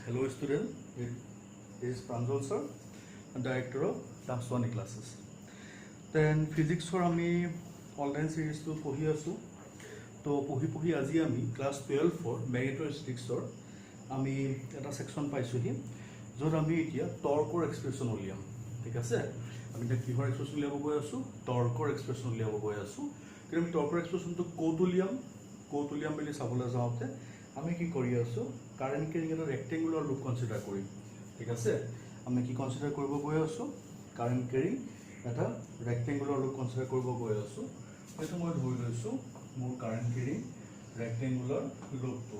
Hello student, it is Pranjal sir, Director of Class 1 classes. Then physics for ami online series to pohi asu. To pohi আজি আমি class 12 for magnetostatics or আমি এটা section পাইছো হি যত আমি এতিয়া টৰ্কৰ expression উলিয়াম ঠিক আছে আমি এটা কিহৰ এক্সপ্ৰেছন উলিয়াব গৈ আছো টৰ্কৰ এক্সপ্ৰেছন উলিয়াব গৈ আছো কিন্তু আমি টৰ্কৰ এক্সপ্ৰেছনটো ক'ত উলিয়াম বুলি চাবলৈ যাওঁতে আমি কি কৰি আছো কাৰেন্ট কেৰিং এটা ৰেক্টেঙ্গুলাৰ লুপ কনসিডাৰ কৰিম ঠিক আছে আমি কি কনসিডাৰ কৰিব গৈ আছো কাৰেন্ট কেৰিং এটা ৰেক্টেঙ্গুলাৰ লুপ কনসিডাৰ কৰিব গৈ আছো সেইটো মই ধৰি লৈছো মোৰ কাৰেন্ট কেৰিং ৰেক্টেঙ্গুলাৰ লুপটো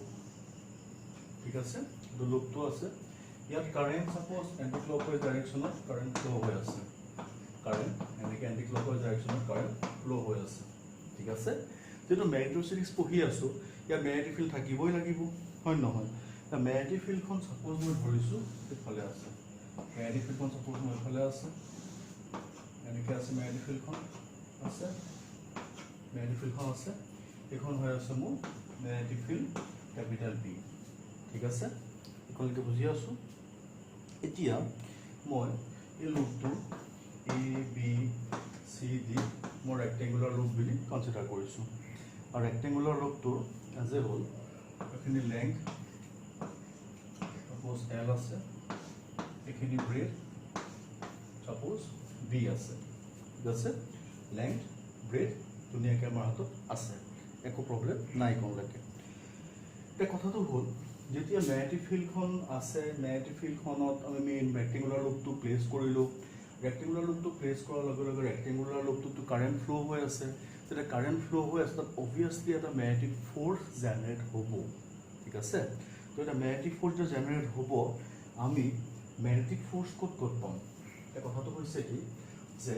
ঠিক আছে তো লুপটো আছে ইয়াত কাৰেন্ট সাপোজ এন্টি ক্লকৱাইজ ডাইৰেকশনত কাৰেন্ট ফ্লো হৈ আছে কাৰেন্ট এনেকে এন্টি ক্লকৱাইজ ডাইৰেকশনত কারেন্ট ফ্লো হৈ আছে ঠিক আছে যেটো ম্যাগনেটোস্ট্যাটিক্স পঢ়ি আছো ইয়াত ম্যাগনেটিক ফিল্ড থাকিবই লাগিব হয় নহয় তা ম্যাগনেটিক ফিল্ডখন সাপোজ মই ধৰিছো এফালে আছে ম্যাগনেটিক ফিল্ডখন সাপোজ মই এফালে আছে এনেকে আছে ম্যাগনেটিক ফিল্ডখন আছে ম্যাগনেটিক ফিল্ডখন আছে এখন হৈ আছে মোৰ ম্যাগনেটিক ফিল্ড ক্যাপিটাল পি ঠিক আছে এখনকে বুঝি আছো এতিয়া মই এই লুপটো এ বি সি ডি মোৰ ৰেক্টেঙ্গুলাৰ লুপ বুলি কনসিডাৰ কৰিছো আৰু ৰেক্টেঙ্গুলাৰ লুপটো এজ এ হোল এখিনি লেংথ সাপোজ এল আছে এখিনি ব্ৰেথ সাপোজ বি আছে ঠিক আছে লেংথ ব্ৰেথ ধুনীয়াকৈ আমাৰ হাতত আছে একো প্ৰব্লেম নাই কোনলৈকে এটা কথাটো হ'ল যেতিয়া ম্যাগনেটিক ফিল্ডখন আছে ম্যাগনেটিক ফিল্ডখনত আমি মেইন ৰেক্টেঙ্গুলাৰ লুপটো প্লেস কৰিলো ৰেক্টেঙ্গুলাৰ লুপটো প্লেস কৰাৰ লগে লগে ৰেক্টেঙ্গুলাৰ লুপটো কারেন্ট ফ্লো হৈ আছে যেটা কারেন্ট ফ্লো হৈ আছে তাত অবভিয়াসলি এটা ম্যাগনেটিক ফোর্স জেনারেট হ'ব ঠিক আছে তো এটা ম্যাগনেটিক ফোর্স যে জেনারেট হ'ব আমি ম্যাগনেটিক ফোর্স ক'ত পাম এটা কথাটো হৈছে কি যে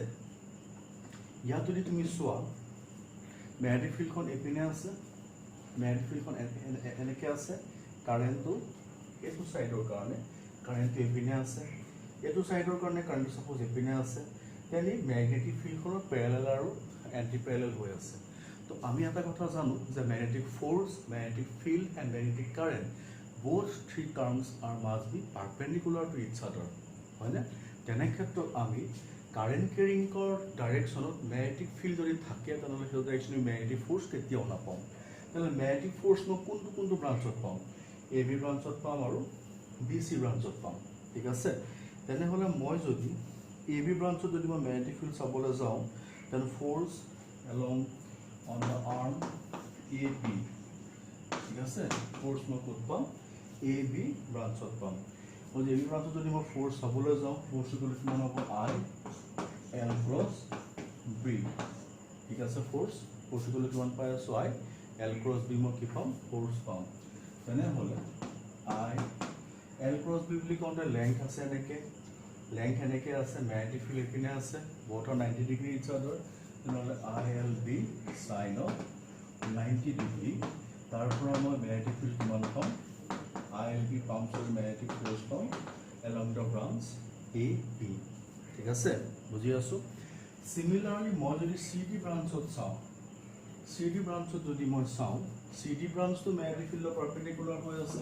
ইয়াত যদি তুমি চোৱা ম্যাগনেটিক ফিল্ডখন এপিনে আছে ম্যাগনেটিক ফিল্ডখন এনেকে আছে কাৰেন্টটো এইটো সাইডৰ কাৰণে কাৰেন্টটো এপিনে আছে এইটো সাইডৰ কাৰণে কাৰেন্ট সাপোজ এপিনে আছে তেনি ম্যাগনেটিক ফিল্ডখনৰ প্যাৰেলাল আৰু এন্টি প্যাৰেলাল হৈ আছে তো আমি এটা কথা জানো যে magnetic force magnetic field and magnetic current both three terms are must be perpendicular to each other হয়নে তেনে ক্ষেত্ৰত আমি কাৰেন্ট কেৰিংৰ ডাইৰেকশনত ম্যাগনেটিক ফিল্ড যদি থাকে তেনহলে সেই ডাইৰেকশনে ম্যাগনেটিক ফোৰ্স কেতিয়াও নাপাম তেনে ম্যাগনেটিক ফোৰ্স ন কোনটো ব্ৰাঞ্চত পাম এ বি ব্ৰাঞ্চত পাম আৰু বি সি ব্ৰাঞ্চত পাম ঠিক আছে তেনেহলে মই যদি এ বি ব্ৰাঞ্চত যদি মই ম্যাগনেটিক ফিল্ড চাবলৈ যাওঁ then force along on the arm AB ঠিক আছে force মই ক'ত পাম AB ব্ৰাঞ্চত পাম মই AB ব্ৰাঞ্চত যদি মই force চাবলৈ যাওঁ force টো কিমান হ'ব I L cross B ঠিক আছে force টো কিমান পাই আছো I L cross B মই কি পাম force পাম তেনেহলে I L cross B বুলি কওঁতে লেংথ আছে এনেকে আছে ম্যাগনেটিক ফিল্ড এপিনে আছে both are 90 degree each other তেনেহলে ILB sin of 90 degree তাৰপৰা মই ম্যাগনেটিক ফিল্ড কিমান পাম ILB পাম সৰি ম্যাগনেটিক ফোর্স পাম along the branch AB ঠিক আছে বুজি আছো সিমিলারলি মই যদি CD ব্ৰাঞ্চত চাওঁ CD ব্ৰাঞ্চত যদি মই চাওঁ CD ব্ৰাঞ্চটো ম্যাগনেটিক ফিল্ডৰ পাৰপেন্ডিকুলাৰ হৈ আছে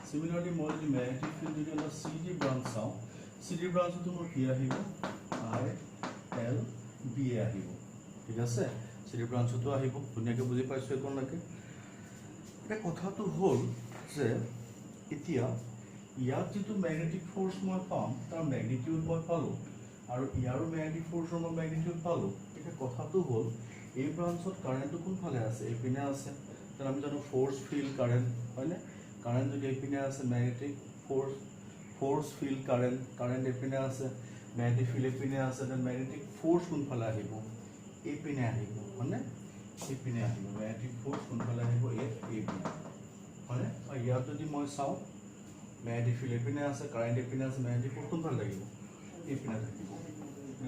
সিমিলাৰলি মই যদি ম্যাগনেটিক ফিল্ড যদি এটা CD ব্ৰাঞ্চ চাওঁ CD ব্ৰাঞ্চটো মোৰ কি আহিব I L B আহিব ঠিক আছে CD ব্ৰাঞ্চটো আহিব ধুনীয়াকৈ বুজি পাইছো একনলৈকে এটা কথাটো হ'ল যে এতিয়া ইয়াত যেটো ম্যাগনেটিক ফোর্স মই পাম তাৰ ম্যাগনিটিউড মই পালো আৰু ইয়াৰো ম্যাগনেটিক ফোৰ্সৰ মই ম্যাগনিটিউড পালো এটা কথাটো হ'ল এই ব্ৰাঞ্চত কাৰেন্টটো কোনফালে আছে এপিনে আছে তাৰ আমি জানো ফোর্স ফিল্ড কারেন্ট হয়নে কারেন্ট যদি এপিনে আছে ম্যাগনেটিক ফোর্স ফিল্ড কারেন্ট এপিনে আছে ম্যাগনেটিক ফিল্ড এপিনে আছে দেন ম্যাগনেটিক ফোর্স কোনফালে আহিব এপিনে আহিব হয়নে এপিনে আহিব ম্যাগনেটিক ফোর্স কোনফালে আহিব এপিনে হয়নে আৰু ইয়াত যদি মই চাওঁ ম্যাগনেটিক ফিল্ড এপিনে আছে কারেন্ট এপিনে আছে ম্যাগনেটিক ফোর্স কোনফালে লাগিব এপিনে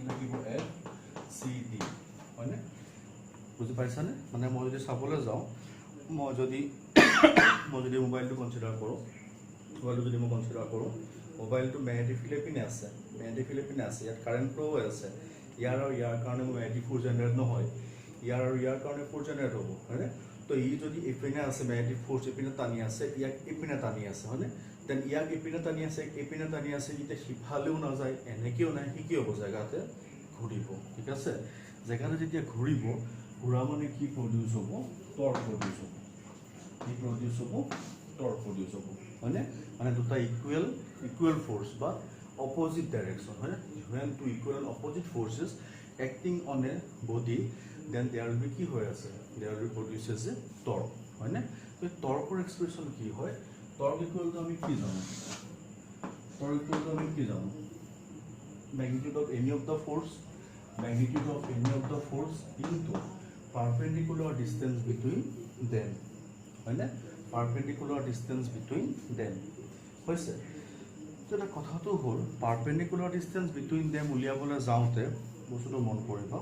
থাকিব F C D হয়নে বুজি পাইছানে মানে মই যদি চাবলৈ যাওঁ মই যদি মোবাইলটো কনসিডাৰ কৰোঁ মোবাইলটো ম্যাগনেটিক ফিল্ড এপিনে আছে ইয়াত কাৰেন্ট ফ্লো হৈ আছে ইয়াৰ কাৰণে ম্যাগনেটিক ফোৰ্স জেনাৰেট নহয় ইয়াৰ কাৰণে ফোর্স জেনারেট হ'ব হয়নে তো ই যদি এপিনে আছে ম্যাগনেটিক ফোর্স এপিনে টানি আছে ইয়াক এপিনে টানি আছে হয়নে দেন ইয়াক এপিনে টানি আছে এপিনে টানি আছে ইটা সিফালেও নাযায় এনেকেও নাই কি হ'ব জেগাতে ঘূৰিব ঠিক আছে জেগাতে যেতিয়া ঘূৰিব ঘূৰা মানে কি প্ৰডিউচ হ'ব টৰ্ক প্ৰডিউচ হ'ব কি প্ৰডিউচ হ'ব টৰ্ক প্ৰডিউচ হ'ব হয়নে মানে দুটা ইকুৱেল ফোর্স বা অপোজিট ডাইরেকশন হয়নে when two equal and opposite forces acting on a body then there will be কি হৈ আছে there will be produces a torque হয়নে তো টৰ্কৰ এক্সপ্রেশন কি হয় টর্ক ইকুয়াল টু আমি কি জানো টর্ক ইকুয়াল টু আমি কি জানো magnitude of any of the force into perpendicular distance between them হয়নে perpendicular distance between them হৈছে তো এটা কথাটো হ'ল perpendicular distance between them উলিয়াবলৈ যাওঁতে বস্তুটো মন কৰিবা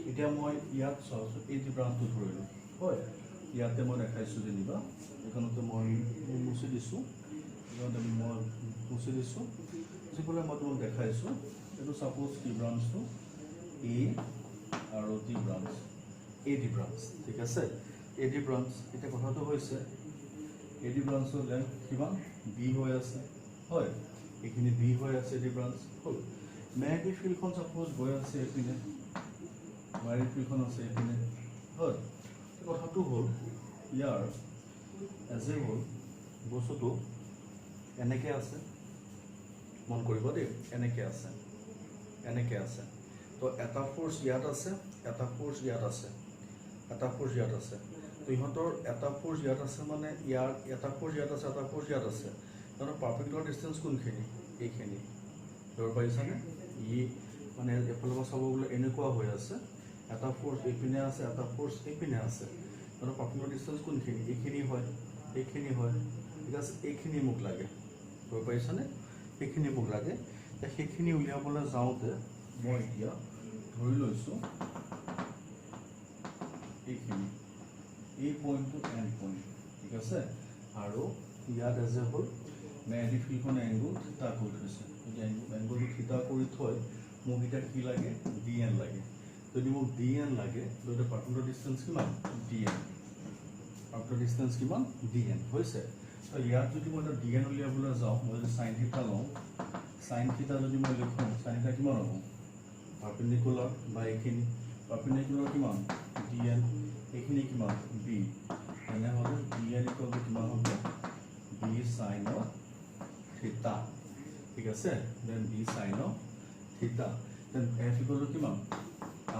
এতিয়া মই ইয়াত চাওঁছো এই যে ব্ৰাঞ্চটো ধৰিলোঁ হয় ইয়াতে মই দেখাইছোঁ যেনিবা এখনতে মই মুছি দিছোঁ এখনতে মই মুছি দিছোঁ যিফলে মই তোমাক দেখাইছোঁ এইটো সাপোজ কি ব্ৰাঞ্চটো এ আৰু ডি ব্ৰাঞ্চ এডি ব্ৰাঞ্চ ঠিক আছে এডি ব্ৰাঞ্চ এটা কথাটো হৈছে এডি ব্ৰাঞ্চৰ লেন্থ কিমান বি হৈ আছে হয় এখিনি বি হৈ আছে এডি ব্ৰাঞ্চ হ'ল ম্যাগনেটিক ফিল্ডখন সাপোজ গৈ আছে এপিনে ম্যাগনেটিক ফিল্ডখন আছে এপিনে হয় কথাটো হ'ল ইয়াৰ এজ এ হ'ল বস্তুটো এনেকে আছে মন কৰিব দেই এনেকে আছে তো এটা ফোৰ্স ইয়াত আছে এটা ফোৰ্স ইয়াত আছে এটা ফোৰ্স ইয়াত আছে তো ইহঁতৰ এটা ফোৰ্স ইয়াত আছে মানে ইয়াৰ এটা ফোৰ্স ইয়াত আছে এটা ফোৰ্স ইয়াত আছে তাৰমানে পাৰপেন্ডিকুলাৰ ডিস্টেন্স কোনখিনি এইখিনি ধৰ পাইছানে ই মানে এফালৰ পৰা চাব গ'লে এনেকুৱা হৈ আছে এটা ফোৰ্স এইপিনে আছে এটা ফোৰ্স এইপিনে আছে তাৰমানে পাৰপেন্ডিকুলাৰ ডিস্টেন্স কোনখিনি এইখিনি হয় ঠিক আছে এইখিনি মোক লাগে ধৰ পাইছানে এইখিনি মোক লাগে সেইখিনি উলিয়াবলৈ যাওঁতে মই এতিয়া ধৰি লৈছোঁ এইখিনি এই পইণ্টটো এণ্ড পইণ্ট ঠিক আছে আৰু ইয়াত এজ এ হ'ল ম্যাগনেটিক ফিল্ডখন এংগল থিটা কৰি থৈছে এংগলটো থিটা কৰি থৈ মোক এতিয়া কি লাগে ডি এন লাগে যদি মোক ডি এন লাগে তেতিয়া পাৰপেন্ডিকুলাৰ ডিস্টেন্স কিমান ডি এন পাৰপেন্ডিকুলাৰ ডিস্টেন্স কিমান ডি এন হৈছে তো ইয়াত যদি মই ডি এন উলিয়াবলৈ যাওঁ মই যদি সাইন থিটা লওঁ সাইন থিটা যদি মই লিখোঁ সাইন থিটা কিমান হ'ব পারপেন্ডিকুলার বা এইখিনি পারপেন্ডিকুলার কিমান ডি এন এইখিনি কিমান বি এনেহ'লে ডি এন ইকুয়াল টু কিমান হ'ব বি সাইন থিটা ঠিক আছে then B sine theta then F equal to কিমান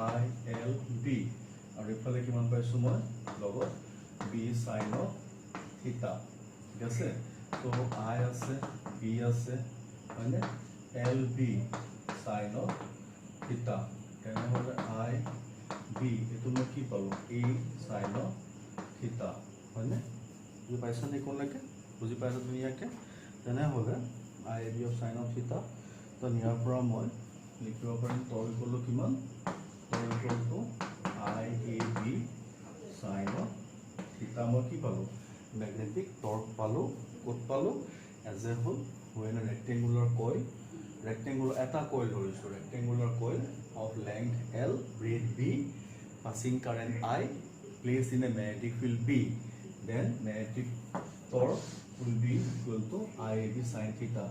আই এল বি আৰু ইফালে কিমান পাইছোঁ মই লগত বি সাইন থিটা ঠিক আছে তো আই আছে বি আছে হয়নে এল বি সাইন থিটা তেনেহ'লে আই বি এইটো মই কি পালোঁ এ সাইন থিটা হয়নে বুজি পাইছনে কোনলৈকে বুজি পাইছ ধুনীয়াকৈ তেনেহ'লে I A B of sine theta তো ইয়াৰ পৰা মই লিখিব পাৰিম টৰ ইকুৱেল টু কিমান torque equal to I A B sine theta মই কি পালোঁ ম্যাগনেটিক টৰ্ক পালোঁ ক'ত পালোঁ এজ এ হ'ল when a rectangular coil এটা coil ধৰিছোঁ rectangular coil of length L breadth B passing current I placed in a magnetic field B then magnetic torque will be equal to IAB sin theta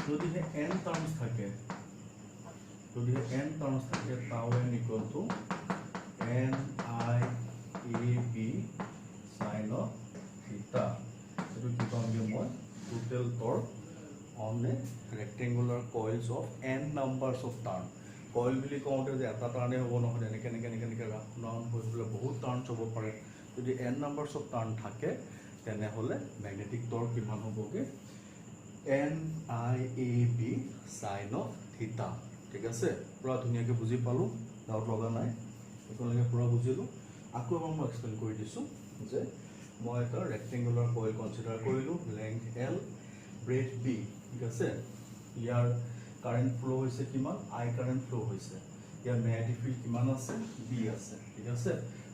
যদিহে n terms থাকে tau n equal to n I A B sin theta এটো কি পামগে মই total torque on a rectangular coils of n numbers of turn coil বুলি কওঁতে যে এটা টাৰ্ণে হ'ব নহয় এনেকৈ ৰাউণ্ড হৈ পেলাই বহুত টাৰ্ণছ হ'ব পাৰে যদি n numbers of turn থাকে তেনেহ'লে ম্যাগনেটিক টৰ্ক কিমান হ'বগে n I A B sin থিটা ঠিক আছে পুৰা ধুনীয়াকৈ বুজি পালোঁ ডাউট লগা নাই একেলগে পুৰা বুজিলোঁ আকৌ এবাৰ মই এক্সপ্লেইন কৰি দিছোঁ যে মই এটা ৰেক্টেংগুলাৰ কইল কনচিডাৰ কৰিলোঁ লেংথ L ব্ৰেথ B ঠিক আছে ইয়াৰ কাৰেন্ট ফ্লো হৈছে কিমান আই কাৰেন্ট ফ্লো হৈছে ইয়াৰ ম্যাগনেটিক ফিল্ড কিমান আছে বি আছে ঠিক আছে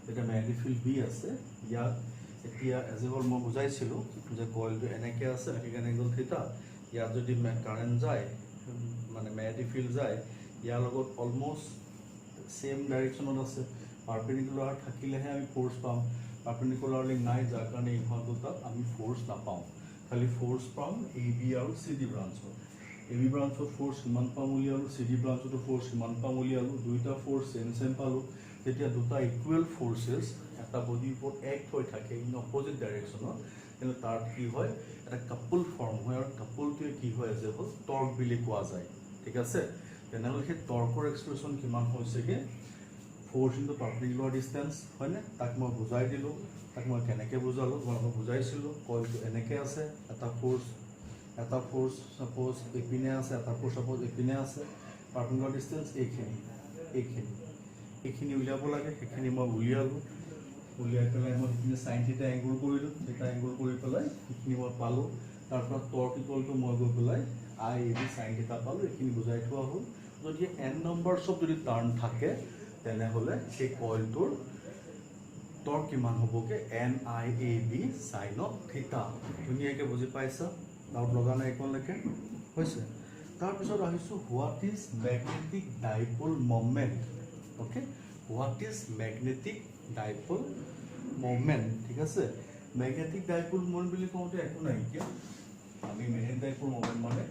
এটা ম্যাগনেটিক ফিল্ড বি আছে ইয়াত এতিয়া এজ এ হ'ল মই বুজাইছিলোঁ যে কইলটো এনেকৈ আছে এনেকৈ এংগল থিটা ইয়াত যদি কারেন্ট যায় মানে ম্যাগনেটিক ফিল্ড যায় ইয়াৰ লগত অলমোস্ট সেম ডাইৰেকশ্যনত আছে পাৰপেন্ডিকুলাৰ থাকিলেহে আমি ফোৰ্স পাম পাৰ্পেণ্ডিকুলাৰলি নাই, যাৰ কাৰণে ইহঁত দুটাত আমি ফ'ৰ্চ নাপাওঁ, খালি ফ'ৰ্চ পাম এ বি আৰু C D ব্ৰাঞ্চত। A B ব্ৰাঞ্চত force কিমান পাম উলিয়ালোঁ, চি ডি ব্ৰাঞ্চতো ফ'ৰ্চ কিমান পাম উলিয়ালোঁ, দুইটা ফ'ৰ্চ চেম পালোঁ। যেতিয়া দুটা ইকুৱেল ফ'ৰ্চেছ এটা বডিৰ ওপৰত এক্ট হৈ থাকে ইন অপজিট ডাইৰেকশ্যনত, কিন্তু তাত কি হয়, এটা কাপল ফৰ্ম হয়, আৰু কাপলটোৱে কি হয় এজ এ হ'ল টৰ্ক বুলি কোৱা যায়। ঠিক আছে, তেনেহ'লে সেই টৰ্কৰ এক্সপ্ৰেশ্যন কিমান হৈছেগৈ, ফ'ৰ্চ ইনটু পাৰ্পেণ্ডিকুলাৰ ডিষ্টেঞ্চ, হয়নে? তাক মই বুজাই দিলোঁ, তাক মই কেনেকৈ বুজালোঁ, তোমালোকক বুজাইছিলোঁ। কইলটো এনেকৈ আছে, এটা ফ'ৰ্চ ছাপ'জ এইপিনে আছে, এটা ফ'ৰ্চ ছাপ'জ এইপিনে আছে, পাৰ্পেণ্ডিকুলাৰ ডিষ্টেঞ্চ এইখিনি উলিয়াব লাগে, সেইখিনি মই উলিয়ালোঁ। উলিয়াই পেলাই মই সেইখিনি চাইন থিটা এংগুল কৰিলোঁ, থিটা এংগুল কৰি পেলাই সেইখিনি মই পালোঁ। তাৰপৰা টৰ্ক ইকুৱেলটো মই গৈ পেলাই আই এ বি চাইন থিটা পালোঁ, এইখিনি বুজাই থোৱা হ'ল। যদি এন নম্বৰছত যদি টাৰ্ণ থাকে, তেনেহ'লে সেই কইলটোৰ টৰ্ক কিমান হ'বগৈ, N I A B sine of theta. ধুনীয়াকৈ বুজি পাইছা, ডাউট লগা নাই এইকণলৈকে হৈছে। তাৰপিছত আহিছোঁ what is magnetic dipole moment. Okay, what is magnetic dipole moment. ঠিক আছে, মেগনেটিক ডাইপল মমেণ্ট বুলি কওঁতে একো নাইকিয়া, আমি মেগনেটিক ডাইপল মমেণ্ট মানে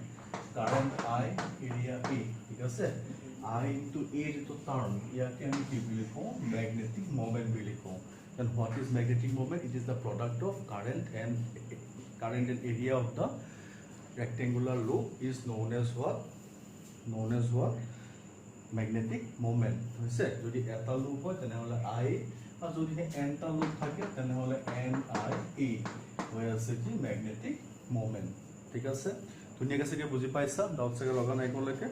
কাৰেণ্ট আই, এৰিয়া এ। ঠিক আছে, আই ইনটু এ যিটো টাৰ্ম, ইয়াকে আমি কি বুলি কওঁ, মেগনেটিক মমেণ্ট বুলি কওঁ। Then what is magnetic moment? It is the product of current and area of the rectangular loop is known as what? Magnetic moment. হৈছে, যদি এটা লুপ হয় তেনেহ'লে I, আৰু যদি nটা লুপ থাকে তেনেহ'লে NIA হৈ আছে কি ম্যাগনেটিক মোমেন্ট। ঠিক আছে, ধুনীয়াকৈ চাগে বুজি পাইছা, ডাউট চাগে লগা নাই এইকণলৈকে।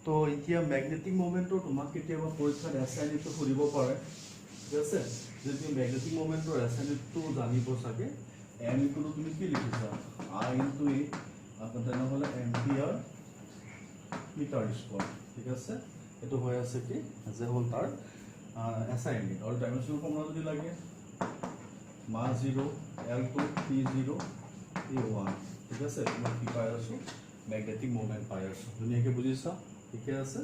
তো এতিয়া ম্যাগনেটিক মোমেন্টৰ তোমাক কেতিয়াবা পৰীক্ষাত এছাইনমেণ্টটো সুধিব পাৰে। ঠিক আছে, যদি তুমি ম্যাগনেটিক মোমেন্টৰ এছাইনমেণ্টটো জানিব চাগে, এম ইকুৱেল তুমি কি লিখিছা, আই ইনটু এ, আকৌ তেনেহ'লে এম্পিয়াৰ মিটাৰ স্কোৱাৰ। ঠিক আছে, এইটো হৈ আছে কি যে হ'ল তাৰ এছাইনমেণ্ট। আৰু ডাইমেনশ্যনেল ফৰ্মুলা যদি লাগে, মাছ 0, L2, P0, A1। ঠিক আছে, মই কি পাই আছোঁ, ম্যাগনেটিক মোমেন্ট পাই আছোঁ। ধুনীয়াকৈ বুজিছা, ঠিকে আছে।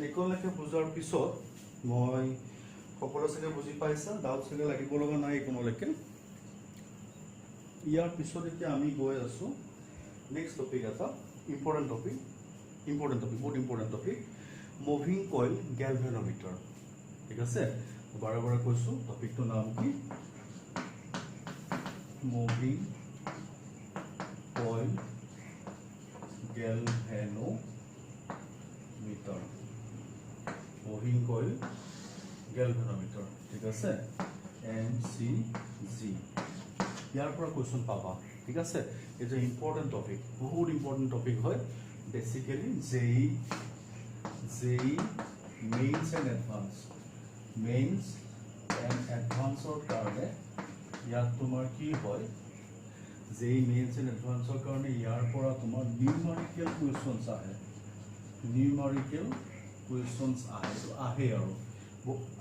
এইকণলৈকে বুজাৰ পিছত মই সকলো চাগে বুজি পাইছা, ডাউট চাগে লাগিব লগা নাই এইকণলৈকে। ইয়াৰ পিছত এতিয়া আমি গৈ আছোঁ নেক্সট টপিক, এটা ইম্পৰ্টেণ্ট টপিক, বহুত ইম্পৰ্টেণ্ট টপিক, মুভিং কইল গেলভেনোমিটাৰ। ঠিক আছে, বাৰে বাৰে কৈছোঁ টপিকটোৰ নাম কি, মুভিং কইল গেলভেনোমিটাৰ। মুভিং কইল গেলভেনোমিটাৰ। ঠিক আছে, MCG। ইয়াৰ পৰা কুৱেশ্যন পাবা। ঠিক আছে, ইটছ এ ইম্পৰ্টেণ্ট টপিক, বহুত ইম্পৰ্টেণ্ট টপিক হয়। বেচিকেলি জেই মেইনছ এণ্ড এডভান্সৰ কাৰণে ইয়াত তোমাৰ কি হয়, জেই মেইনছ এণ্ড এডভান্সৰ কাৰণে ইয়াৰ পৰা তোমাৰ নিউমাৰিকেল কুৱেশ্যনছ আহে আৰু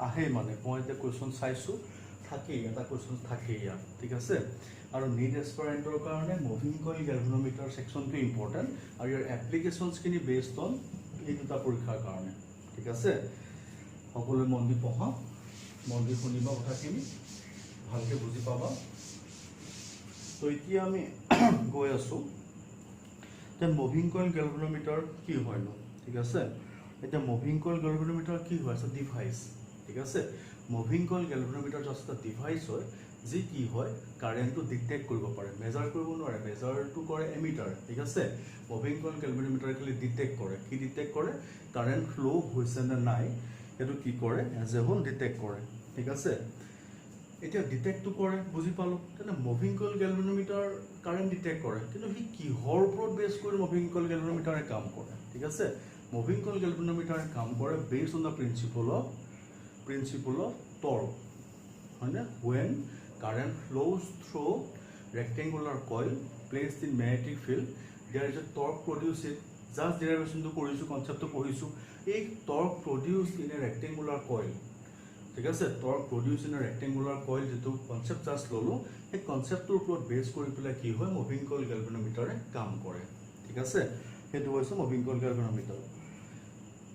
আহে মানে মই এতিয়া কুৱেশ্যন চাইছোঁ, থাকেই এটা কুৱেশ্যন থাকেই ইয়াত। ঠিক আছে, আৰু নিট এছপাৰেণ্টৰ কাৰণে মুভিং কইল গেলভেনোমিটাৰ ছেকশ্যনটো ইম্পৰ্টেণ্ট, আৰু ইয়াৰ এপ্লিকেশ্যনছখিনি বেছড অন এই দুটা পৰীক্ষাৰ কাৰণে। ঠিক আছে, সকলোৱে মন দি পঢ়া, মন দি শুনিবা, কথাখিনি ভালকৈ বুজি পাবা। তো এতিয়া আমি গৈ আছোঁ যে মুভিং কইল গেলভেনোমিটাৰ কি হয়নো। ঠিক আছে, এতিয়া মুভিং কইল গেলভেনোমিটাৰ কি হয়, আছে ডিভাইচ। ঠিক আছে, মুভিং কইল গেলভেনোমিটাৰ জাষ্ট এটা ডিভাইচ হয়, যি কি হয় কাৰেণ্টটো ডিটেক্ট কৰিব পাৰে, মেজাৰ কৰিব নোৱাৰে, মেজাৰটো কৰে এমিটাৰ। ঠিক আছে, মুভিং কইল গেলভেনোমিটাৰ খালি ডিটেক্ট কৰে, কি ডিটেক্ট কৰে, কাৰেণ্ট ফ্ল' হৈছে নে নাই সেইটো কি কৰে, এজ এ হোল ডিটেক্ট কৰে। ঠিক আছে, এতিয়া ডিটেক্টটো কৰে বুজি পালোঁ, তেনে মুভিং কইল গেলভেনোমিটাৰ কাৰেণ্ট ডিটেক্ট কৰে, কিন্তু সি কিহৰ ওপৰত বেছ কৰি মুভিং কইল গেলভেনোমিটাৰে কাম কৰে। ঠিক আছে, মুভিং কইল গেলভেনোমিটাৰে কাম কৰে based on the principle of torque, হয়নে, when current flows through rectangular coil placed in magnetic field there is a torque produced. Just ডেৰিভেশ্যনটো কৰিছোঁ, কনচেপ্টটো পঢ়িছোঁ। এই torque produced in a rectangular coil, ঠিক আছে torque produce in a rectangular coil যেটো concept just ললো এই কনসেপ্টৰ ওপৰত বেস কৰি পেলাই কি হয় মুভিং কইল গেলভানোমিটাৰে কাম কৰে ঠিক আছে সেইটো হৈছে মুভিং কইল গেলভানোমিটাৰ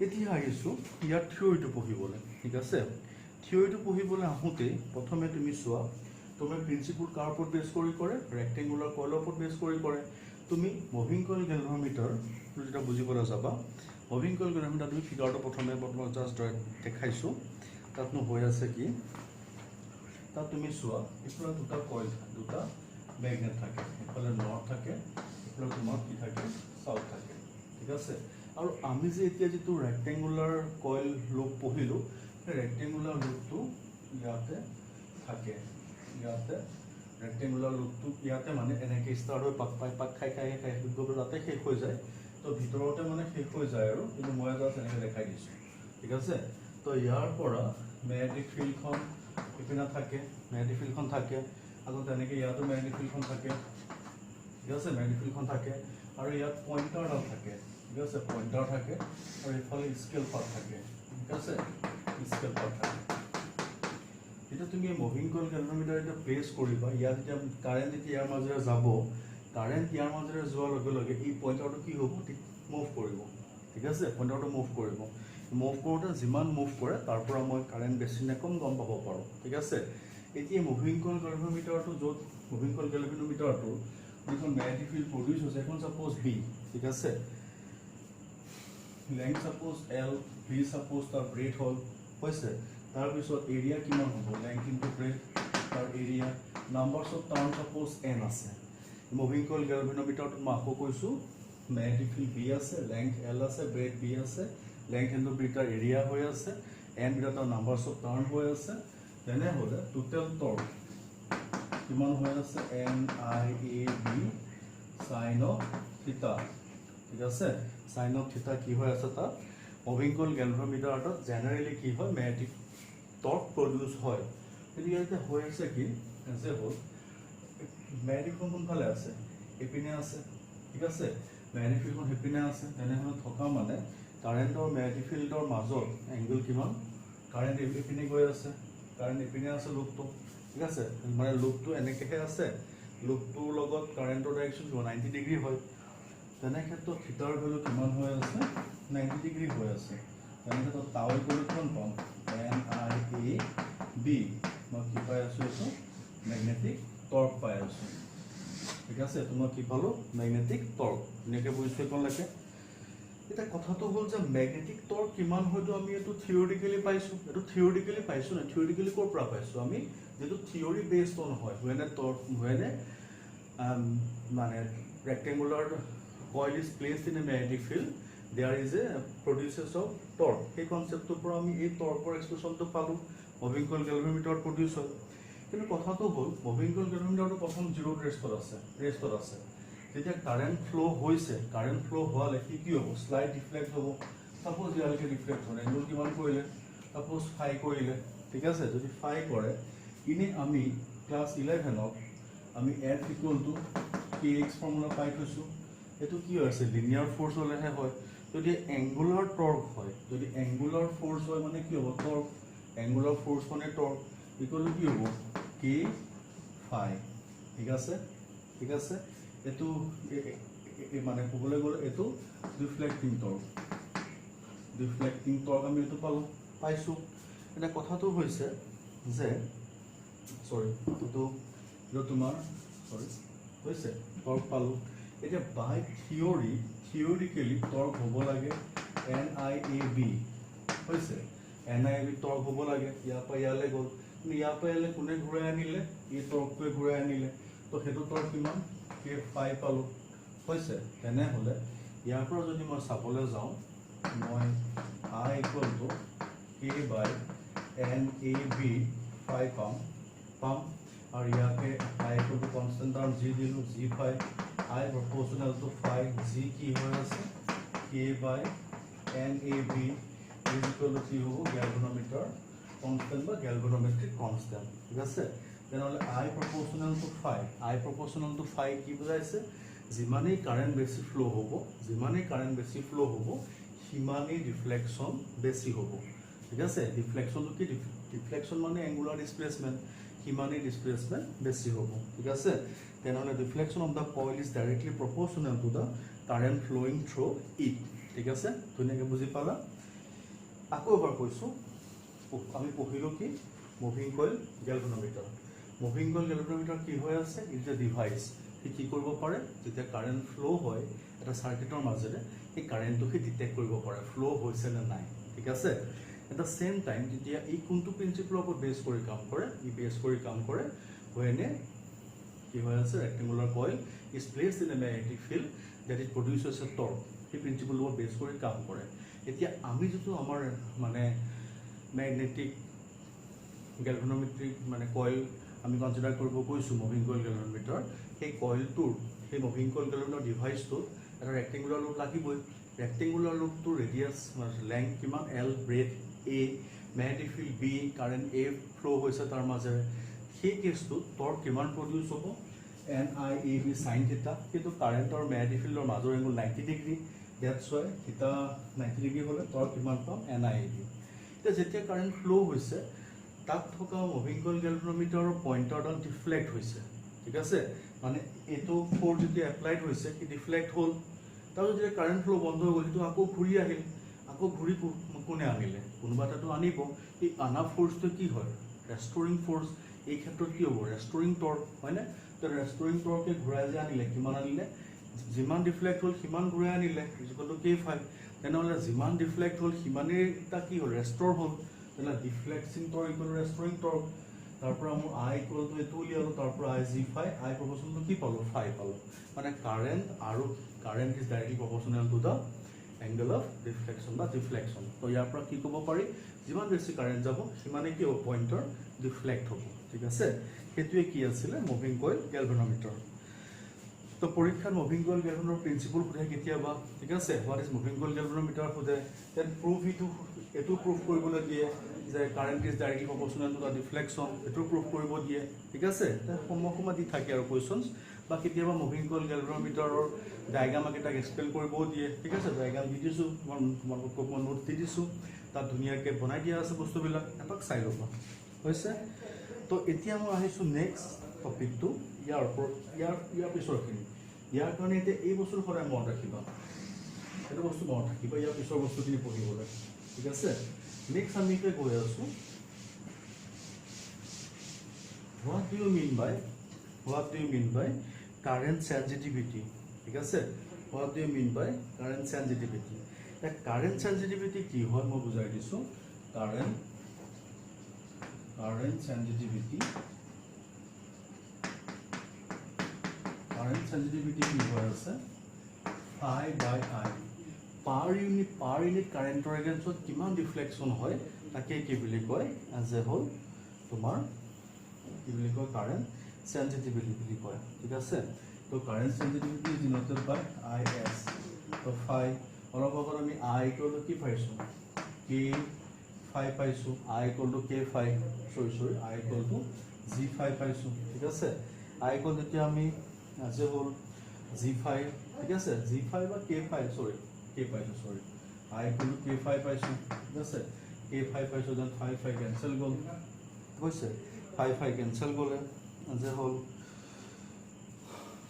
এতিয়া আহিছো ইয়াৰ থিওৰিটো পঢ়িবলৈ ঠিক আছে থিওৰিটো পঢ়িবলৈ আহোতে প্ৰথমে তুমি চোৱা তুমি প্ৰিন্সিপল কাৰ ওপৰত বেস কৰি কৰে ৰেক্টেংগুলাৰ কইলৰ ওপৰত বেস কৰি কৰে তুমি মুভিং কইল গেলভানোমিটাৰ যেটা বুজিবলৈ যাবা মুভিং কইল গেলভানোমিটাৰ তুমি ফিগাৰটো প্ৰথমে জাস্ট দেখাইছো তাত হৈ আছে কি তাত তুমি চোৱা ইফালে দুটা কইল দুটা ম্যাগনেট থাকে ইফালে নৰ্থ থাকে ইফালে তোমাৰ কি থাকে সাউথ থাকে ঠিক আছে আৰু আমি যে এতিয়া যেটো ৰেক্টেংগুলাৰ কইল লুপ পঢ়িলো ৰেক্টেংগুলাৰ লুপটো ইয়াতে থাকে ইয়াতে ৰেক্টেংগুলাৰ লুপটো ইয়াতে মানে এনেকৈ ষ্টাৰ্ট হৈ পাক খাই গৈ তাতে শেষ হৈ যায় তো ভিতৰতে মানে শেষ হৈ যায় আৰু কিন্তু মই জাস্ট এনেকৈ দেখাই দিছো ঠিক আছে তো ইয়াৰ পৰা ম্যাগনেটিক ফিল্ডখন ইপিনে থাকে ম্যাগনেটিক ফিল্ডখন থাকে আৰু তেনেকৈ ইয়াতো ম্যাগনেটিক ফিল্ডখন থাকে ঠিক আছে ম্যাগনেটিক ফিল্ডখন থাকে আৰু ইয়াত পইণ্টাৰডাল থাকে ঠিক আছে পইণ্টাৰ থাকে আৰু ইফালে স্কেল পাত থাকে ঠিক আছে স্কেল পাত থাকে এটা তুমি মুভিং কইল গেলভানোমিটাৰ এটা প্লেস কৰিবা ইয়াত যেতিয়া কাৰেন্ট যেতিয়া ইয়াৰ মাজেৰে যাব কাৰেন্ট ইয়াৰ মাজেৰে যোৱাৰ লগে লগে এই পইণ্টাৰটো কি হ'ব মুভ কৰিব ঠিক আছে পইণ্টাৰটো মুভ কৰিব মুভ কৰোঁতে যিমান মুভ কৰে তাৰ পৰা মই কাৰেন্ট বেছি নে কম গম পাব পাৰোঁ ঠিক আছে এতিয়া মুভিং কইল গেলভানোমিটাৰটো য'ত মুভিং কইল গেলভানোমিটাৰটো যিখন ম্যাগনেটিক ফিল্ড প্ৰডিউচ হৈছে এখন সাপোজ বি ঠিক আছে length suppose L V suppose তাৰ ব্ৰেথ হ'ল হৈছে তাৰ পিছত এৰিয়া কিমান হ'ব লেংথ ইনটু ব্ৰেথ তাৰ area numbers of turn suppose N আছে মুভিং কইল গেলভানোমিটাৰটো মই আকৌ কৈছোঁ ম্যাগনেটিক ফিল্ড বি আছে লেংথ এল আছে ব্ৰেথ বি আছে লেংথ ইনটু ব্ৰেথ তাৰ এৰিয়া হৈ আছে এন বিটা তাৰ নাম্বাৰছ অফ টাৰ্ন হৈ আছে তেনেহ'লে টোটেল টৰ্ক কিমান হৈ আছে N I A B sign of থিটা ঠিক আছে সাইন অফ থিটা কি হৈ আছে তাত মুভিং কইল গেলভানোমিটাৰটো জেনাৰেলি কি হয় ম্যাগনেটিক টৰ্ক প্ৰডিউচ হয় কিন্তু ইয়াতে হৈ আছে কি যে হ'ল ম্যাগনেটিক ফিল্ড কোনফালে আছে এপিনে আছে ঠিক আছে ম্যাগনেটিক ফিল্ডখন হেপিনে আছে তেনেহ'লে থকা মানে কাৰেণ্টৰ ম্যাগনেটিক ফিল্ডৰ মাজত এংগল কিমান কাৰেণ্ট এপিনে গৈ আছে কাৰেণ্ট এপিনে আছে লুপটো ঠিক আছে মানে লুপটো এনেকৈহে আছে লুপটোৰ লগত কাৰেণ্টৰ ডাইৰেকশ্যন 90 ডিগ্ৰী হয় তেনে ক্ষেত্ৰত থিটাৰ ভেলু কিমান হৈ আছে 90 ডিগ্ৰী হৈ আছে তেনে ক্ষেত্ৰত টাউ ইকুৱেল কিমান পাম এন আই এ বি মই কি পাই আছোঁ এইটো ম্যাগনেটিক টৰ্ক পাই আছোঁ ঠিক আছে তোমাৰ কি পালোঁ ম্যাগনেটিক টৰ্ক এনেকৈ বুজিছোঁ এইকণলৈকে এটা কথাটো হ'ল যে ম্যাগনেটিক টৰ্ক কিমান হয়তো আমি এইটো থিওৰিটিক্যালি পাইছোঁ এইটো থিওৰিটিক্যালি পাইছোঁ না থিওৰিটিক্যালি ক'ৰ পৰা পাইছোঁ আমি যেটো থিওৰি বেসড অন হয় when মানে rectangular coil is placed in a magnetic field there is a produces of torque এই কনসেপ্টৰ পৰা আমি এই টৰ্কৰ এক্সপ্ৰেছনটো পালোঁ মুভিং কইল গেলভানোমিটাৰ প্ৰডিউচ হয় কিন্তু কথাটো হ'ল মুভিং কইল গেলভানোমিটাৰটো প্ৰথম জিৰ' ৰেষ্টত আছে যেতিয়া কাৰেণ্ট ফ্লো হৈছে কাৰেণ্ট ফ্লো হোৱালে কি হ'ব স্লাইড ৰিফ্লেক্ট হ'ব সাপোজ ইয়ালৈকে ৰিফ্লেক্ট হ'ল এংগল কিমান কৰিলে সাপোজ ফাই কৰিলে ঠিক আছে যদি ফাই কৰে ইনে আমি ক্লাস 11ত আমি F equal to kx formula পাই থৈছো এটো কি হৈছে লিনিয়াৰ ফোৰ্স হলেহে হয় যদি এঙ্গুলাৰ টৰ্ক হয় যদি এঙ্গুলাৰ ফোৰ্স হয় মানে কি হ'ব টৰ্ক এঙ্গুলাৰ ফোৰ্স মানে টৰ্ক ইকুয়াল টু কি হ'ব k phi ঠিক আছে এটো মানে ক'বলৈ গ'লে এটো ৰিফ্লেক্টিং টৰ্ক আমি এটো পাইছো এটা কথাটো হৈছে যে সৰি তো তোমাৰ হৈছে টৰ্ক পালো এতিয়া বাই থিওৰিটিক্যালি টৰ্ক হ'ব লাগে NIAB হৈছে NIAB টৰ্ক হ'ব লাগে ইয়াৰ পৰা ইয়ালৈ গ'ল ইয়াৰ পৰা ইয়ালৈ কোনে ঘূৰাই আনিলে এই টৰ্কটোৱে ঘূৰাই আনিলে তো সেইটো টৰ্ক কিমান k phi পালো হৈছে তেনেহ'লে ইয়াৰ পৰা যদি মই চাবলৈ যাওঁ মই I equal to k by NAB phi পাম और यहाँ पे I equal to constant term g दिलू g phi I proportional to phi g की हो ऐसे k by NAB is equal to की हो galvanometer constant बा galvanometric constant ठीक है से then all I proportional to phi की बजाय से जिमाने current बेसी flow होबो हिमाने reflection बेसी होबो ठीक है से reflection तो की ডিফ্লেকশ্যন মানে এংগুলাৰ ডিসপ্লেসমেন্ট সিমানেই ডিসপ্লেসমেন্ট বেছি হ'ব ঠিক আছে তেনেহ'লে deflection of the coil is directly proportional to the current flowing through it ঠিক আছে ধুনীয়াকৈ বুজি পালা আকৌ এবাৰ কৈছোঁ আমি পঢ়িলোঁ কি মুভিং কইল গেলভানোমিটাৰ মুভিং কইল গেলভানোমিটাৰ কি হৈ আছে ইট ইজ এ ডিভাইচ সি কি কৰিব পাৰে যেতিয়া কাৰেণ্ট ফ্ল' হয় এটা চাৰ্কিটৰ মাজেৰে এই কাৰেণ্টটো সি ডিটেক্ট কৰিব পাৰে ফ্ল' হৈছে নে নাই ঠিক আছে এট দ্য সেম টাইম যেতিয়া ই কোনটো প্ৰিন্সিপলৰ ওপৰত বেছ কৰি কাম কৰে ই বেছ কৰি কাম কৰে when কি হৈ আছে rectangular coil is placed in a magnetic field that it produces A torque এই প্ৰিন্সিপলৰ ওপৰত বেছ কৰি কাম কৰে এতিয়া আমি যিটো আমাৰ মানে ম্যাগনেটিক গেলভানোমেট্ৰিক মানে কইল আমি কনসিডাৰ কৰিব কৈছোঁ মুভিং কইল গেলভানোমিটাৰ সেই কইলটোৰ সেই মুভিং কইল গেলভানোমিটাৰ ডিভাইচটোত এটা ৰেক্টেংগুলাৰ লুপ লাগিবই ৰেক্টেংগুলাৰ লুপটোৰ ৰেডিয়াছ লেংথ কিমান L breadth A magnetic field B current A flow' হৈছে তাৰ মাজেৰে সেই কেছটোত টৰ্ক কিমান প্ৰডিউচ হ'ব N I A B sine theta কিন্তু কাৰেণ্টৰ ম্যাগনেটিক ফিল্ডৰ মাজৰ এংগল 90 ডিগ্ৰী দ্যাটছ ৱাই থিটা 90 ডিগ্ৰী হ'লে টৰ্ক কিমান পাম এন আই এ বি এতিয়া যেতিয়া কাৰেণ্ট ফ্ল' হৈছে তাত থকা মুভিং কইল গেলভানোমিটাৰৰ পইণ্টাৰডাল ডিফ্লেক্ট হৈছে ঠিক আছে মানে এইটো ফ'ৰ্চ যেতিয়া এপ্লাইড হৈছে কি ডিফ্লেক্ট হ'ল তাৰপিছত যেতিয়া কাৰেণ্ট ফ্ল' বন্ধ হৈ গ'ল সেইটো আকৌ ঘূৰি আহিল আকৌ ঘূৰি কোনে আনিলে কোনোবা এটাতো আনিব এই আনা ফ'ৰ্চটো কি হয় ৰেষ্টৰিং ফ'ৰ্চ এই ক্ষেত্ৰত কি হ'ব ৰেষ্টৰিং টৰ্ক হয়নে তো ৰেষ্টৰিং টৰ্কে ঘূৰাই যে আনিলে কিমান আনিলে যিমান ডিফ্লেক্ট হ'ল সিমান ঘূৰাই আনিলে ইকুৱেল টু k5 তেনেহ'লে যিমান ডিফ্লেক্ট হ'ল সিমানেই এটা কি হ'ল ৰেষ্টৰ হ'ল তেনে ডিফ্লেক্সিং টৰ্ক ইকুৱেল টু ৰেষ্টৰিং টৰ্ক তাৰ পৰা মোৰ আই ইকুৱেল টু এইটো উলিয়ালোঁ তাৰ পৰা আই জি ফাই আই প্ৰপৰ্চনেলটো কি পালোঁ ফাই পালোঁ মানে কাৰেণ্ট আৰু current is directly proportional to the angle of deflection বা ডিফ্লেকশ্যন তো ইয়াৰ পৰা কি ক'ব পাৰি যিমান বেছি কাৰেণ্ট যাব সিমানে কি হ'ব পইণ্টাৰ ডিফ্লেক্ট হ'ব ঠিক আছে সেইটোৱে কি আছিলে মুভিং কইল গেলভানোমিটাৰ তো পৰীক্ষাত মুভিং কইল গেলভানোমিটাৰ প্ৰিন্সিপল সোধে কেতিয়াবা ঠিক আছে what is moving coil galvanometer সোধে দেন প্ৰুফ এইটো প্ৰুফ কৰিবলৈ দিয়ে যে current is directly proportional to the deflection এইটো প্ৰুফ কৰিব দিয়ে ঠিক আছে সময় দি থাকে আৰু কুৱেশ্যনছ বা কেতিয়াবা মুভিং কইল গেলভানোমিটাৰৰ ডায়েগ্ৰাম একেটাক এক্সপ্লেইন কৰিবও দিয়ে ঠিক আছে ডায়েগ্ৰাম দি দিছোঁ তোমালোকক মই নোট দি দিছোঁ তাত ধুনীয়াকৈ বনাই দিয়া আছে বস্তুবিলাক এপাক চাই ল'বা হৈছে তো এতিয়া মই আহিছোঁ নেক্সট টপিকটো ইয়াৰ ওপৰত ইয়াৰ পিছৰখিনি ইয়াৰ কাৰণে এতিয়া এই বস্তুটো সদায় মনত ৰাখিবা এইটো বস্তু মনত ৰাখিবা ইয়াৰ পিছৰ বস্তুখিনি পঢ়িবলৈ ঠিক আছে নেক্সট আমি এতিয়া গৈ আছোঁ what do you mean by current sensitivity ঠিক আছে what do you mean by current sensitivity current sensitivity কি হয় মই বুজাই দিছোঁ কাৰেণ্ট চেনচিটিভিটি কি হৈ আছে I by I per unit কাৰেণ্টৰ এগেইনষ্টত কিমান ডিফ্লেকশ্যন হয় তাকে কি বুলি কয় এজ এ হ'ল তোমাৰ কি বুলি কয় কাৰেণ্ট চেনচিটিভিটি বুলি কয় ঠিক আছে তো current sensitivity is denoted by I S তো ফাই অলপ আগত আমি আই ইকুৱেল টু কি পাইছোঁ k5 পাইছোঁ আই ইকুৱেল টু k5 চৰি আই ইকুৱেল টু g5 পাইছোঁ ঠিক আছে আই ইকুৱেল তেতিয়া আমি এজ এ হ'ল g5 ঠিক আছে g5 বা k5 সৰি k পাইছোঁ সৰি আই ইকুৱেল টু k5 পাইছোঁ ঠিক আছে k5 পাইছোঁ দেন 5 কেঞ্চেল গ'ল হৈছে 5 কেঞ্চেল গ'লে এজ এ হ'ল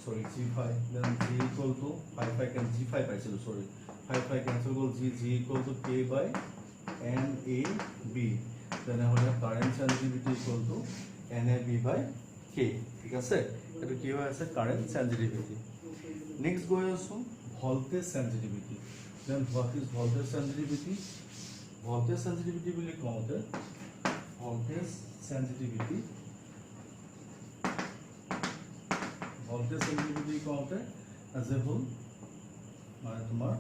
সৰি g5 then g equal two 5 g5 পাইছিলোঁ সৰি 5 কেঞ্চেল গ'ল g equal to k by n a b তেনেহ'লে current sensitivity equal to n a b by k ঠিক আছে এইটো কি হৈ আছে কাৰেণ্ট চেনচিটিভিটি নেক্সট গৈ আছোঁ voltage sensitivity then what is voltage sensitivity বুলি কওঁতে ভল্টেজ চেনচিটিভিটি কওঁতে এজ এ হ'ল মানে তোমাৰ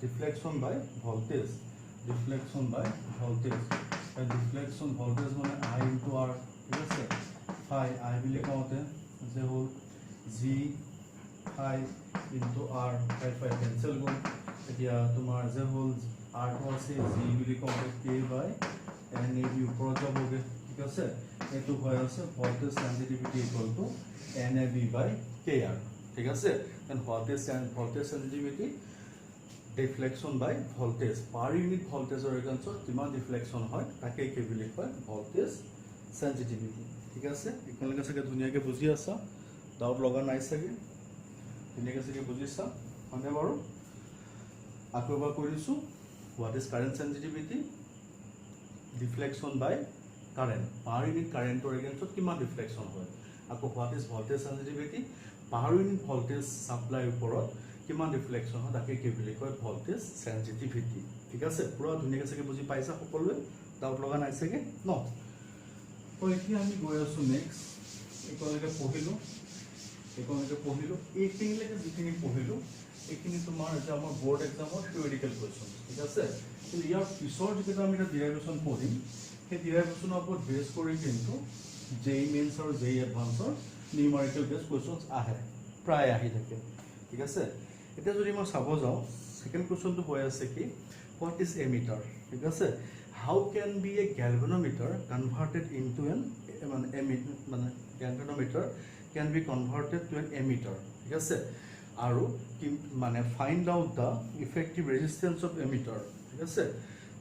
ডিফ্লেকশ্যন বাই ভল্টেজ মানে আই ইনটু আৰ ঠিক আছে ফাই আই বুলি কওঁতে যে হ'ল জি ফাই ইনটু আৰ 5 কেঞ্চেল গ'ল এতিয়া তোমাৰ যে হ'ল আৰটো আছে জি বুলি কওঁতে কে বাই এন এ বি ওপৰত যাবগৈ ঠিক আছে এইটো হৈ আছে voltage sensitivity equal to N A B by K R ঠিক আছে then voltage sensitivity deflection by voltage per unit ভল্টেজৰ এগেইনষ্টত কিমান ডিফ্লেকশ্যন হয় তাকে কি বুলি কয় ভল্টেজ সেন্সিটিভিটি ঠিক আছে একেলগে চাগে ধুনীয়াকৈ বুজি আছা ডাউট লগা নাই চাগে ধুনীয়াকৈ চাগে বুজিছা হয়নে বাৰু আকৌ এবাৰ কৈ দিছোঁ what is current sensitivity deflection by current per unit কাৰেণ্টৰ এগেইনষ্টত কিমান ডিফ্লেকশ্যন হয় আকৌ what is voltage sensitivity per unit voltage সাপ্লাইৰ ওপৰত কিমান ডিফ্লেকশ্যন হয় তাকে কি বুলি কয় ভল্টেজ সেন্সিটিভিটি ঠিক আছে পুৰা ধুনীয়াকৈ চাগে বুজি পাইছা সকলোৱে ডাউট লগা নাই চাগে ন তো এতিয়া আমি গৈ আছোঁ নেক্সট এইকলৈকে পঢ়িলোঁ এইখিনিলৈকে যিখিনি পঢ়িলোঁ এইখিনি তোমাৰ এতিয়া আমাৰ বৰ্ড এক্সামৰ থিয়ৰিটিকেল কুৱেশ্যন ঠিক আছে তো ইয়াৰ পিছৰ যিকেইটা আমি এটা ডিৰাইভেশ্যন পঢ়িম সেই ডিৰাইভেশ্যনৰ ওপৰত বেছ কৰি কিন্তু জেই মেইনছ আৰু জেই এডভান্সৰ নিউমাৰিকেল বেছ কুৱেশ্যনছ আহে প্ৰায় আহি থাকে ঠিক আছে এতিয়া যদি মই চাব যাওঁ সেকেন্ড কুৱেশ্যনটো হৈ আছে কি হোৱাট ইজ এমিটাৰ ঠিক আছে how can be a galvanometer converted into an মানে galvanometer can be converted to an ammeter ঠিক আছে আৰু কি মানে find out the effective resistance of ammeter ঠিক আছে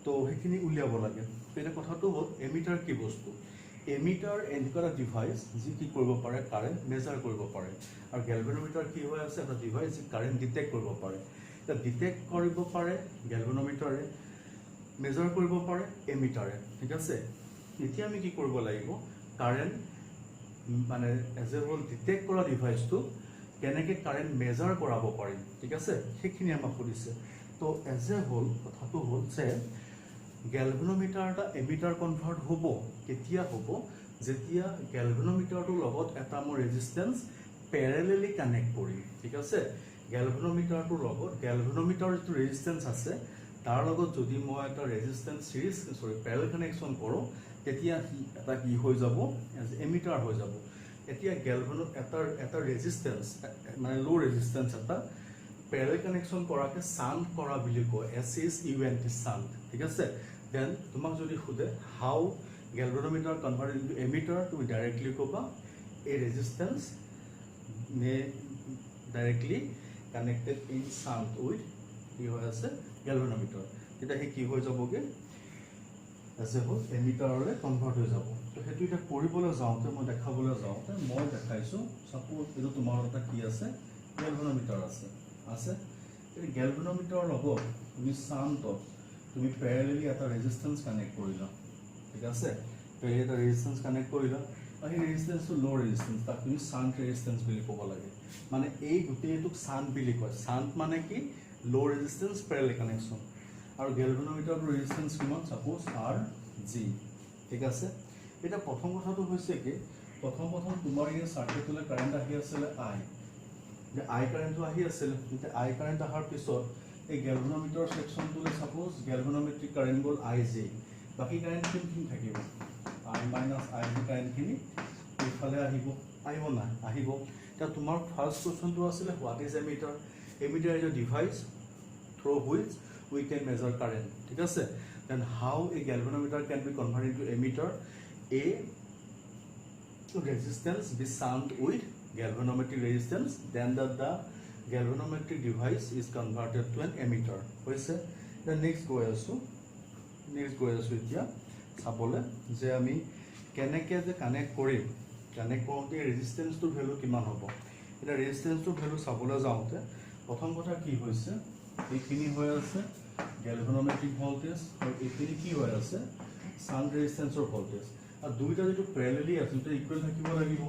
তো সেইখিনি উলিয়াব লাগে তো এতিয়া কথাটো হ'ল এমিটাৰ কি বস্তু এমিটাৰ এনেকুৱা এটা ডিভাইচ যি কি কৰিব পাৰে কাৰেণ্ট মেজাৰ কৰিব পাৰে আৰু গ্যালভানোমিটাৰ কি হৈ আছে এটা ডিভাইচ যি কাৰেণ্ট ডিটেক্ট কৰিব পাৰে এতিয়া ডিটেক্ট কৰিব পাৰে গ্যালভানোমিটাৰে মেজাৰ কৰিব পাৰে এমিটাৰে ঠিক আছে এতিয়া আমি কি কৰিব লাগিব কাৰেণ্ট মানে এজ এ হোল ডিটেক্ট কৰা ডিভাইচটো কেনেকৈ কাৰেণ্ট মেজাৰ কৰাব পাৰিম ঠিক আছে সেইখিনি আমাক সুধিছে তো এজ এ হোল কথাটো হ'ল যে গ্যালভানোমিটাৰ এটা এমিটাৰ কনভাৰ্ট হ'ব কেতিয়া হ'ব যেতিয়া গ্যালভানোমিটাৰটোৰ লগত এটা মই ৰেজিষ্টেন্স পেৰেলেলি কানেক্ট কৰিম ঠিক আছে গ্যালভানোমিটাৰটোৰ লগত গ্যালভানোমিটাৰৰ যিটো ৰেজিষ্টেন্স আছে তাৰ লগত যদি মই এটা ৰেজিষ্টেন্স পেৰেল কানেকশ্যন কৰোঁ তেতিয়া এটা কি হৈ যাব এমিটাৰ হৈ যাব এতিয়া গ্যালভানো এটা ৰেজিষ্টেন্স মানে লো ৰেজিষ্টেন্স এটা পেৰেল কানেকশ্যন কৰাকে শান্ট কৰা বুলি কয় SHUNT শান্ট ঠিক আছে দেন তোমাক যদি সোধে how galvanometer convert into ammeter তুমি ডাইৰেক্টলি ক'বা a resistance may directly connected in shunt with কি হৈ আছে গ্যালভানোমিটাৰ তেতিয়া সেই কি হৈ যাবগৈ এজ এ হোল এমিটাৰলৈ কনভাৰ্ট হৈ যাব তো সেইটো এতিয়া কৰিবলৈ যাওঁতে মই দেখাবলৈ যাওঁতে মই দেখাইছোঁ চাপোজ এইটো তোমাৰ এটা কি আছে গ্যালভানোমিটাৰ আছে এই গ্যালভানোমিটাৰৰ লগত তুমি শান্তত তুমি পেৰেলেলি এটা ৰেজিষ্টেন্স কানেক্ট কৰিলা ঠিক আছে পেৰেলি এটা ৰেজিষ্টেন্স কানেক্ট কৰিলা আৰু সেই ৰেজিষ্টেন্সটো ল' ৰেজিষ্টেন্স তাক তুমি শান্ট ৰেজিষ্টেন্স বুলি ক'ব লাগে মানে এই গোটেইটোক শান্ট বুলি কয় শান্ট মানে কি ল' ৰেজিষ্টেন্স পেৰেল কানেকশ্যন আৰু গ্যালভানোমিটাৰটোৰ ৰেজিষ্টেন্স কিমান সাপোজ RG ঠিক আছে এটা প্ৰথম কথাটো হৈছে কি প্ৰথম তোমাৰ এই সাৰ্কিটলৈ কাৰেণ্ট আহি আছিলে I কাৰেণ্টটো আহি আছিলে তেতিয়া I কাৰেণ্ট অহাৰ পিছত এই গ্যালভানোমিটাৰ সেকশনটোলৈ সাপোজ গ্যালভানোমেট্ৰিক কাৰেণ্ট গ'ল IJ বাকি কাৰেণ্ট কিমান থাকিব I - IJ কাৰেণ্টখিনি এইফালে আহিব নাই আহিব এতিয়া তোমাৰ ফাৰ্ষ্ট কোৱেশ্চনটো আছিলে what is ammeter ammeter is a device through which we can measure current ঠিক আছে then how a galvanometer can be converted into emitter a resistance be shunt with galvanometric resistance then the galvanometric device is converted to an emitter hoise the next go asu এতিয়া চাবলে যে আমি কেনেকৈ যে connect কৰিম connect কৰোঁতে ৰেজিষ্টেন্সটোৰ value কিমান হ'ব এটা ৰেজিষ্টেন্সটোৰ ভ্যালু চাবলৈ যাওঁতে প্ৰথম কথা কি হৈছে এইখিনি হৈ আছে গ্যালভানোমেট্ৰিক ভোল্টেজ আৰু এইখিনি কি হৈ আছে শান্ট ৰেজিষ্টেন্সৰ ভোল্টেজ আৰু দুইটা যেটো প্যাৰেলেলি আছে দুটা ইকুৱেল থাকিব লাগিব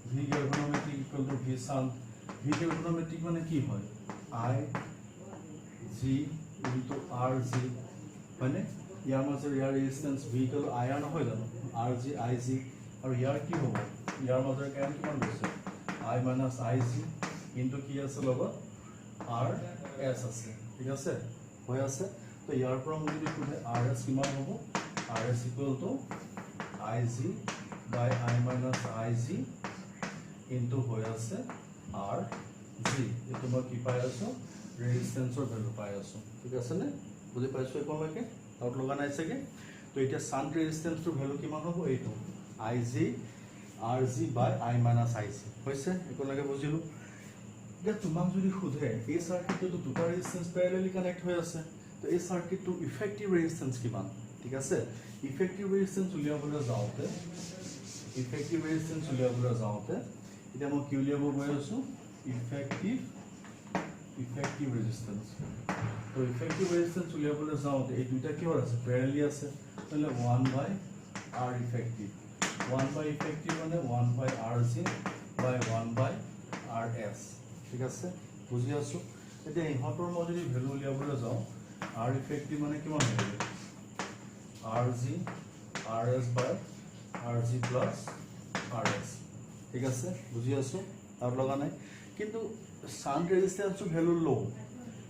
V galvanometric equal to V shunt V galvanometric মানে কি হয় IG ইনটু RG মানে ইয়াৰ মাজৰ ইয়াৰ resistance V equal to IR নহয় জানো RG IG আৰু ইয়াৰ কি হ'ব ইয়াৰ মাজৰ কাৰেণ্ট কিমান গৈছে I - IG ইনটু কি আছে লগত RS আছে ঠিক আছে হৈ আছে তো ইয়াৰ পৰা মই যদি কোনে RS কিমান হ'ব RS equal to IG by I - IG into হৈ আছে RG এইটো মই কি পাই আছো ৰেজিষ্টেন্সৰ ভ্যালু পাই আছো ঠিক আছে নে বুজি পাইছো একলৈকে ডাউট লগা নাই চাগে তো এতিয়া শান্ট ৰেজিষ্টেন্সৰ ভ্যালু কিমান হ'ব এইটো IG RG by I - IG হৈছে একলৈকে বুজিলো এতিয়া তোমাক যদি সোধে এই সার্কিটটো দুটা রেজিস্ট্যান্স প্যারালালি কানেক্ট হৈ আছে তো এই সার্কিটটো ইফেক্টিভ রেজিস্ট্যান্স কিমান ঠিক আছে ইফেক্টিভ রেজিস্ট্যান্স উলিয়াবলৈ যাওঁতে এতিয়া মই কি উলিয়াব গৈ আছো ইফেক্টিভ রেজিস্ট্যান্স তো ইফেক্টিভ রেজিস্ট্যান্স উলিয়াবলৈ যাওঁতে এই দুটা কি আছে প্যারালালি আছে তাহলে 1/r ইফেক্টিভ 1/r মানে 1/rg by 1/rs ঠিক আছে বুঝি আছো এতিয়া ইহঁতৰ মই যদি ভ্যালু উলিয়াবলৈ যাওঁ r ইফেক্টিভ মানে কিমান হ'ব rg rs by rg plus rs ঠিক আছে বুঝি আছো আর লগা নাই কিন্তু শান্ট ৰেজিস্ট্যান্সৰ ভ্যালু লো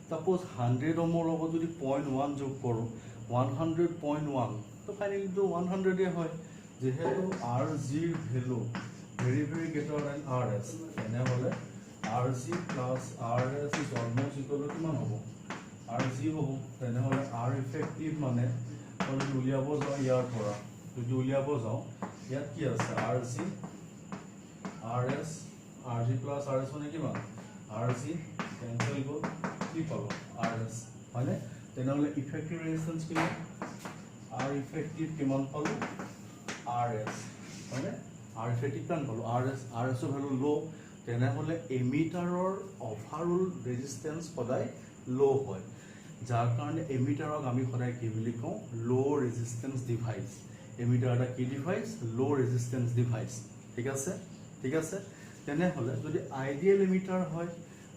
সাপোজ 100 ওহমৰ লগত যদি 0.1 যোগ কৰো 100.1 তো ফাইনালি তো 100 এ হয় যেহেতু rg ৰ value very greater than rs এনে হলে rg plus rs is almost equal to কিমান হ'ব rg হ'ব তেনে হলে r effective মানে যদি উলিয়াব যাওঁ ইয়াৰ পৰা যদি উলিয়াব যাওঁ ইয়াত কি আছে rg rs rg plus rs মানে কিমান rg cancel গ'ল কি পাব rs হয়নে তেনে হলে ইফেক্টিভ ৰেজিস্ট্যান্স কিমান r effective কিমান পালো rs হয়নে r effective কিমান পালো rs rs ৰ ভ্যালু লো তেনে হলে এমিটাৰৰ ওভাৰঅল ৰেজিস্ট্যান্স সদায় লো হয় যাৰ কাৰণে এমিটাৰক আমি সদায় কি বুলি কওঁ লো ৰেজিস্ট্যান্স ডিভাইস এমিটাৰ এটা কি ডিভাইস লো ৰেজিস্ট্যান্স ডিভাইস ঠিক আছে তেনে হলে যদি আইডিয়াল এমিটাৰ হয়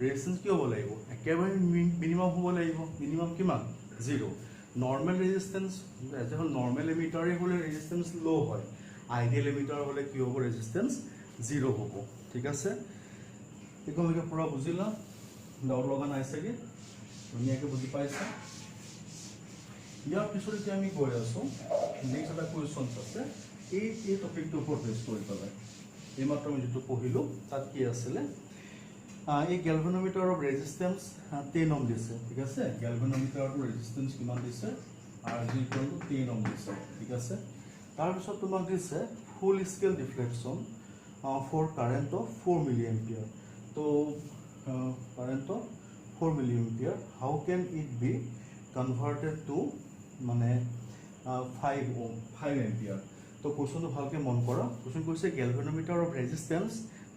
ৰেজিস্ট্যান্স কি হ'ব লাগিব একেবাৰে মিনিমাম হ'ব লাগিব মিনিমাম কিমান 0 নরমাল রেজিস্ট্যান্স যখন নরমাল এমিটারে হলে রেজিস্ট্যান্স লো হয় আইডিয়াল এমিটার হলে কি হবো রেজিস্ট্যান্স 0 হবো ঠিক আছে এগুলোকে পুরো বুঝিলা ডাউট লগা নাই সাগে ধুনিয়াকে বুঝি পাইছা ইয়াৰ পিছৰ কি আমি গৈ আছো নেক্সট এটা কোৱেশ্চন আছে এই টপিকটো ওপৰত বেছ কৰি পেলাই এই মাত্ৰ আমি যেটো পঢ়িলো তাত কি আছিল এই গ্যালভানোমিটাৰ অফ ৰেজিস্ট্যান্স 10 ওহম দিছে ঠিক আছে গ্যালভানোমিটাৰ অফ ৰেজিস্ট্যান্স কিমান দিছে Rg = 10 ওহম দিছে ঠিক আছে তাৰ পিছত তোমাক দিছে ফুল scale deflection for current of 4 milliampere so current of 4 milliampere how can it be converted to মানে 5 ohm 5 ampere তো কোশ্চনটো ভালকে মন কৰা কোশ্চন কৈছে গ্যালভানোমিটাৰ অফ ৰেজিস্ট্যান্স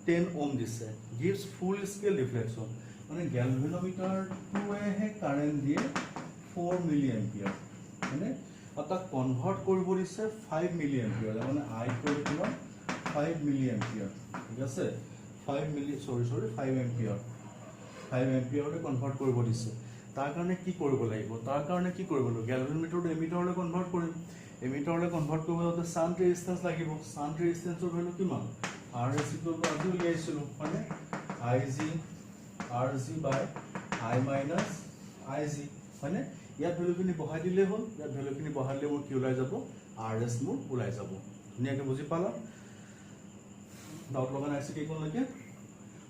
10 ohm দিছে gives full scale deflection মানে গ্যালভানোমিটাৰটোৱে হে কাৰেন্ট দিয়ে 4 milliampere মানে এটা কনভাৰ্ট কৰিব দিছে 5 milliampere মানে I = 5 milliampere ঠিক আছে 5 ampere 5 ampere কনভার্ট কৰিব দিছে তাৰ কাৰণে কি কৰিব লাগিব গ্যালভানোমিটাৰটো এমিটাৰলৈ কনভাৰ্ট কৰিম এমিটাৰলৈ কনভাৰ্ট কৰিবলৈ শান্ট ৰেজিস্ট্যান্স লাগিব শান্ট ৰেজিস্ট্যান্সৰ ভ্যালু কিমান rs = আজি উলিয়াইছিলো মানে ig rg by I minus ig মানে ইয়াত ভ্যালুখিনি বহাই দিলে হ'ল ইয়াত ভ্যালুখিনি বহালে মোৰ কি ওলাই যাব rs মোৰ ওলাই যাব ধুনিয়াকে বুজি পালা ডাউট লগা নাই কি কোন লাগে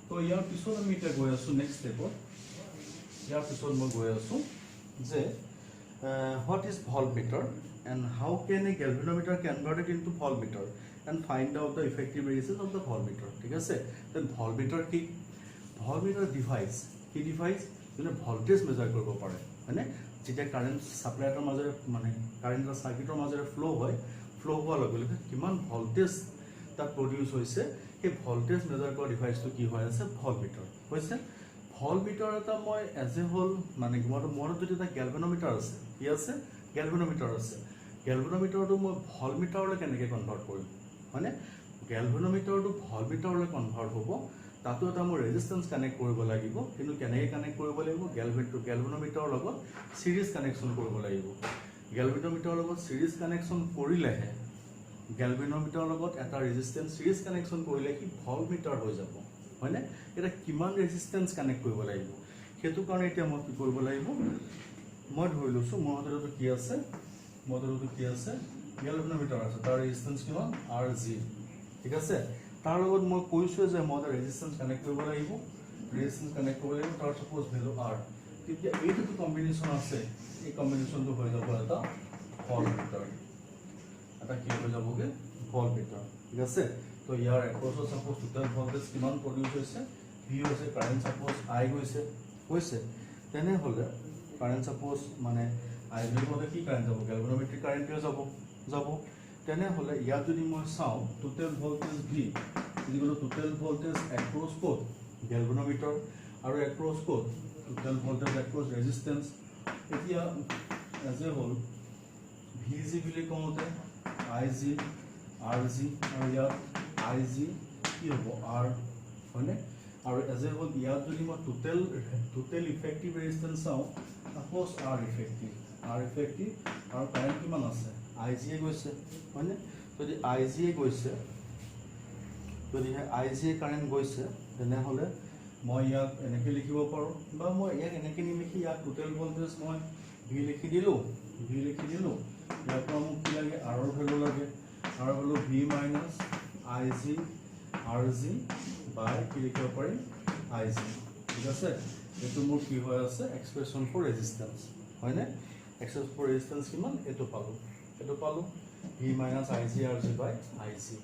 তো ইয়াৰ পিছত আমি এটা গৈ আছো নেক্সট স্টেপত ইয়াৰ পিছত মই গৈ আছো যে what is voltmeter and how can a galvanometer convert it into voltmeter and find out the effective resistance of the voltmeter ঠিক আছে then voltmeter কি voltmeter device কি ডিভাইস যেনে ভোল্টেজ মেজার কৰিব পাৰে মানে যেতিয়া কাৰেন্ট সাপ্লাইৰ মাজেৰে মানে কাৰেন্ট সাৰ্কিটৰ মাজেৰে ফ্লো হোৱাৰ লগে লগে কিমান ভোল্টেজ তাত প্ৰডিউস হৈছে এই ভোল্টেজ মেজাৰ কৰা ডিভাইসটো কি হৈ আছে ভোল্টমিটাৰ হৈছে ভোল্টমিটাৰ এটা মই এজ এ হোল মানে মোৰ যদি এটা গ্যালভানোমিটাৰ আছে কি আছে গ্যালভানোমিটাৰ আছে গ্যালভানোমিটাৰটো মই ভোল্টমিটাৰলৈ কেনেকৈ কনভাৰ্ট কৰিম মানে গ্যালভানোমিটাৰটো ভোল্টমিটাৰলৈ কনভাৰ্ট হ'ব তাতো এটা মই ৰেজিস্ট্যান্স কানেক্ট কৰিব লাগিব কিন্তু কেনেকৈ কানেক্ট কৰিব লাগিব গ্যালভানোমিটাৰৰ লগত সিৰিজ কানেকশন কৰিব লাগিব গ্যালভানোমিটাৰৰ লগত সিৰিজ কানেকশন কৰিলেহে গ্যালভানোমিটাৰৰ লগত এটা ৰেজিস্ট্যান্স সিৰিজ কানেকশন কৰিলে কি ভোল্টমিটাৰ হৈ যাব হয়নে এটা কিমান ৰেজিস্ট্যান্স কানেক্ট কৰিব লাগিব হেতু কাৰণে এতিয়া মই কি কৰিব লাগিব মই ধৰি লৈছো মোৰ হাতত কি আছে গ্যালভানোমিটাৰ আছে তাৰ ৰেজিস্ট্যান্স কিমান Rg ঠিক আছে তাৰ লগত মই কৈছো যে মই ৰেজিস্ট্যান্স কানেক্ট কৰিব লাগিব তাৰ সাপোজ ভ্যালু R তেতিয়া এইটো কম্বিনেশন আছে এই কম্বিনেশনটো হৈ যাব এটা ভোল্টমিটাৰ এটা কি হৈ যাবগে ভোল্টমিটাৰ ঠিক আছে তো ইয়াৰ এক্ৰছৰ সাপোজ টোটাল ভোল্টেজ কিমান প্ৰডিউস হৈছে ভি হৈছে কাৰেণ্ট সাপোজ আই গৈছে তেনেহ'লে কাৰেণ্ট সাপোজ মানে আই বুলি ক'লে কি কাৰেণ্ট যাব গেলভানোমেট্ৰিক কাৰেণ্টে যাব তেনেহ'লে ইয়াত যদি মই চাওঁ টোটেল ভোল্টেজ ভি যিটো টোটেল ভোল্টেজ এক্ৰছ ক'ত গেলভানোমিটাৰ আৰু এক্ৰছ ক'ত টোটেল ভোল্টেজ এক্ৰছ ৰেজিষ্টেন্স এতিয়া এজ এ হ'ল ভি জি বুলি কওঁতে আই জি আৰ জি আৰু ইয়াত আই জি কি হ'ব আৰ হয়নে আৰু এজ এ হ'ল ইয়াত যদি মই টোটেল ইফেক্টিভ ৰেজিষ্টেন্স চাওঁ সাপোজ আৰ ইফেক্টিভ আৰু কাৰেণ্ট কিমান আছে আই জিয়ে গৈছে হয়নে যদি আই জিয়ে গৈছে যদিহে আই জিয়ে কাৰেণ্ট গৈছে তেনেহ'লে মই ইয়াক এনেকৈ লিখিব পাৰোঁ বা মই ইয়াক এনেকৈ নিলিখি ইয়াক টোটেল ভোল্টেজ মই ভি লিখি দিলোঁ ইয়াৰ পৰা মোক কি লাগে আৰৰ ভেলু লাগে R value V minus I G R G by কি লিখিব পাৰিম আই জি ঠিক আছে এইটো মোৰ কি হৈ আছে এক্সপ্ৰেশ্যন ফৰ ৰেজিষ্টেন্স হয়নে এক্সপ্ৰেশ্যন ফৰ ৰেজিষ্টেন্স কিমান এইটো পালোঁ V minus I G R G by I G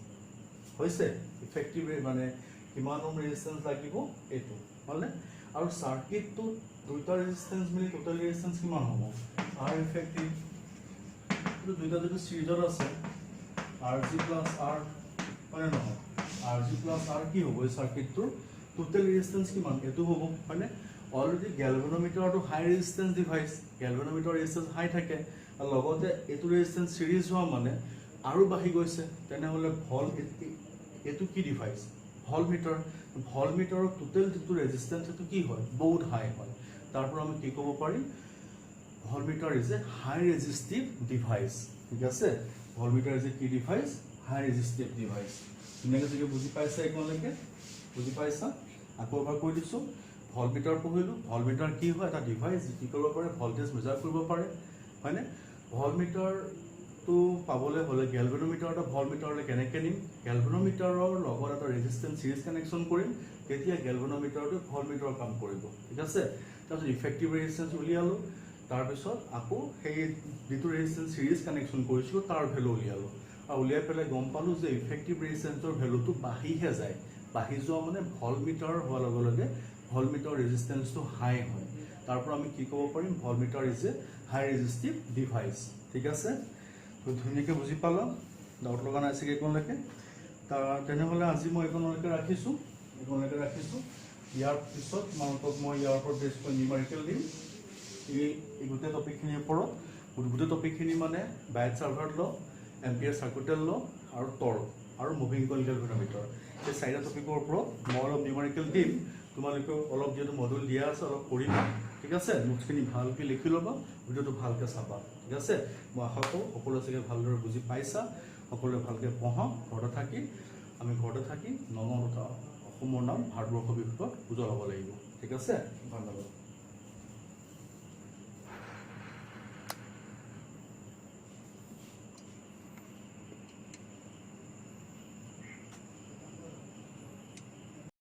হৈছে ইফেক্টিভ মানে কিমান ওম ৰেজিষ্টেন্স লাগিব এইটো হ'লনে আৰু চাৰ্কিটটো দুইটা ৰেজিষ্টেন্স মিলি টোটেল ৰেজিষ্টেন্স কিমান হ'ব আৰ ইফেক্টিভ এইটো দুইটা যদি চিৰিজত আছে আৰ জি প্লাছ আৰ হয়নে নহয় আৰ জি প্লাছ আৰ কি হ'ব এই চাৰ্কিটটোৰ টোটেল ৰেজিষ্টেন্স কিমান এইটো হ'ব হয়নে অলৰেডি গেলভানোমিটাৰটো হাই ৰেজিষ্টেন্স ডিভাইচ গেলভানোমিটাৰ ৰেজিষ্টেন্স হাই থাকে আৰু লগতে এইটো ৰেজিষ্টেন্স চিৰিজ হোৱা মানে আৰু বাঢ়ি গৈছে তেনেহ'লে এইটো কি ডিভাইচ ভলমিটাৰৰ টোটেল যিটো ৰেজিষ্টেন্স সেইটো কি হয় বহুত হাই হয় তাৰ পৰা আমি কি ক'ব পাৰিম ভলমিটাৰ ইজ এ হাই ৰেজিষ্টিভ ডিভাইচ ঠিক আছে ভলমিটাৰ ইজ এ কি ডিভাইচ হাই ৰেজিষ্টিভ ডিভাইচ ধুনীয়াকৈ চাগে বুজি পাইছা একেলগে বুজি পাইছা আকৌ এবাৰ কৈ দিছোঁ ভলমিটাৰ পঢ়িলোঁ ভলমিটাৰ কি হয় এটা ডিভাইচ যি কি কৰিব পাৰে ভল্টেজ মেজাৰ কৰিব পাৰে হয়নে ভলমিটাৰটো পাবলৈ হ'লে গেলভানোমিটাৰ এটা ভলমিটাৰলৈ কেনেকৈ নিম গেলভানোমিটাৰৰ লগত এটা ৰেজিষ্টেন্স চিৰিজ কানেকশ্যন কৰিম তেতিয়া গেলভানোমিটাৰটো ভলমিটাৰৰ কাম কৰিব ঠিক আছে তাৰপিছত ইফেক্টিভ ৰেজিষ্টেন্স উলিয়ালোঁ তাৰপিছত আকৌ সেই যিটো ৰেজিষ্টেন্স চিৰিজ কানেকশ্যন কৰিছিলোঁ তাৰ ভেলু উলিয়ালোঁ আৰু উলিয়াই পেলাই গম পালোঁ যে ইফেক্টিভ ৰেজিষ্টেন্সৰ ভেলুটো বাঢ়িহে যায় বাঢ়ি যোৱা মানে ভলমিটাৰ হোৱাৰ লগে লগে ভলমিটাৰ ৰেজিষ্টেন্সটো হাই হয় তাৰ পৰা আমি কি ক'ব পাৰিম ভলমিটাৰ ইজ এ হাই ৰেজিষ্টিভ ডিভাইচ ঠিক আছে তো ধুনীয়াকৈ বুজি পালা ডাউট লগা নাই চাগে এইকণলৈকে তেনেহ'লে আজি মই এইকণলৈকে ৰাখিছোঁ ইয়াৰ পিছত তোমালোকক মই ইয়াৰ ওপৰত বেছ কৰি নিউমাৰিকেল দিম এই গোটেই টপিকখিনিৰ ওপৰত গোটেই টপিকখিনি মানে বাইট চাৰ্ভাৰ ল এম্পিয়াৰ চাৰ্কুটেল ল আৰু টৰ্ক আৰু মুভিং কইল গেলভানোমিটাৰ এই চাৰিটা টপিকৰ ওপৰত মই অলপ নিউমাৰিকেল দিম তোমালোকে অলপ যিহেতু মডুল দিয়া আছে অলপ কৰিবা ঠিক আছে নোটছখিনি ভালকৈ লিখি ল'বা ভিডিঅ'টো ভালকৈ চাবা ঠিক আছে মই আশা কৰোঁ সকলোৱে চাগে ভালদৰে বুজি পাইছা সকলোৱে ভালকৈ পঢ়া ঘৰতে থাকি নগাঁও তথা অসমৰ নাম ভাৰতবৰ্ষৰ বিষয়ত বুজোৱা হ'ব লাগিব ঠিক আছে ধন্যবাদ